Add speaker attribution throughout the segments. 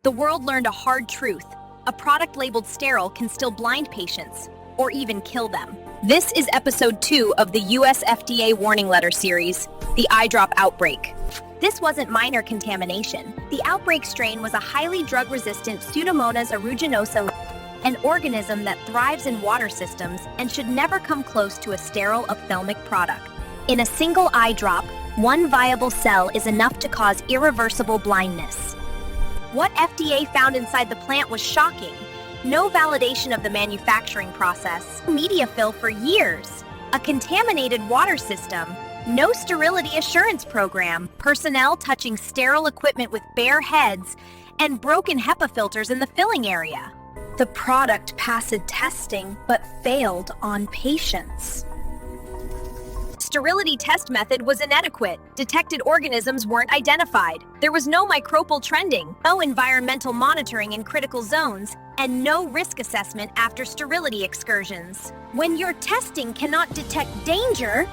Speaker 1: the world learned a hard truth. A product labeled sterile can still blind patients, or even kill them. This is episode 2 of the USFDA warning letter series, the eye drop outbreak. This wasn't minor contamination. The outbreak strain was a highly drug-resistant Pseudomonas aeruginosa, an organism that thrives in water systems and should never come close to a sterile ophthalmic product. In a single eye drop, one viable cell is enough to cause irreversible blindness. What FDA found inside the plant was shocking. No validation of the manufacturing process, media fill for years, a contaminated water system, no sterility assurance program, personnel touching sterile equipment with bare heads, and broken HEPA filters in the filling area. The product passed testing but failed on patients. Sterility test method was inadequate. Detected organisms weren't identified. There was no microbial trending, no environmental monitoring in critical zones, and no risk assessment after sterility excursions. When your testing cannot detect danger,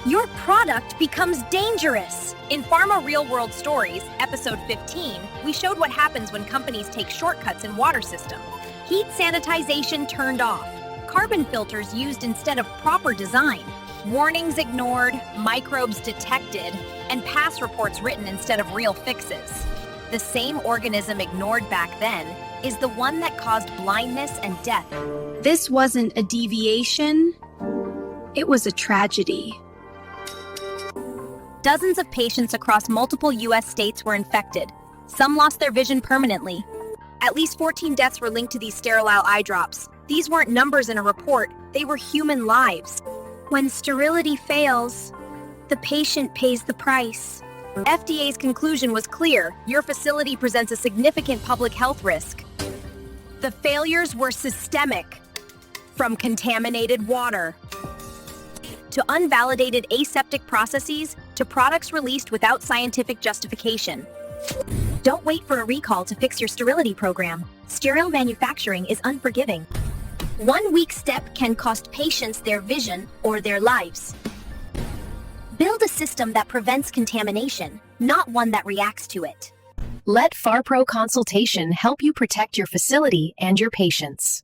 Speaker 1: your product becomes dangerous. In Pharma Real World Stories, episode 15, we showed what happens when companies take shortcuts in water systems. Heat sanitization turned off, carbon filters used instead of proper design, warnings ignored, microbes detected, and pass reports written instead of real fixes. The same organism ignored back then is the one that caused blindness and death.
Speaker 2: This wasn't a deviation, it was a tragedy.
Speaker 1: Dozens of patients across multiple U.S. states were infected. Some lost their vision permanently. At least 14 deaths were linked to these sterile eye drops. These weren't numbers in a report, they were human lives. When sterility fails, the patient pays the price. FDA's conclusion was clear. Your facility presents a significant public health risk. The failures were systemic, from contaminated water to unvalidated aseptic processes to products released without scientific justification. Don't wait for a recall to fix your sterility program. Sterile manufacturing is unforgiving. One weak step can cost patients their vision or their lives. Build a system that prevents contamination, not one that reacts to it.
Speaker 3: Let PHARPRO consultation help you protect your facility and your patients.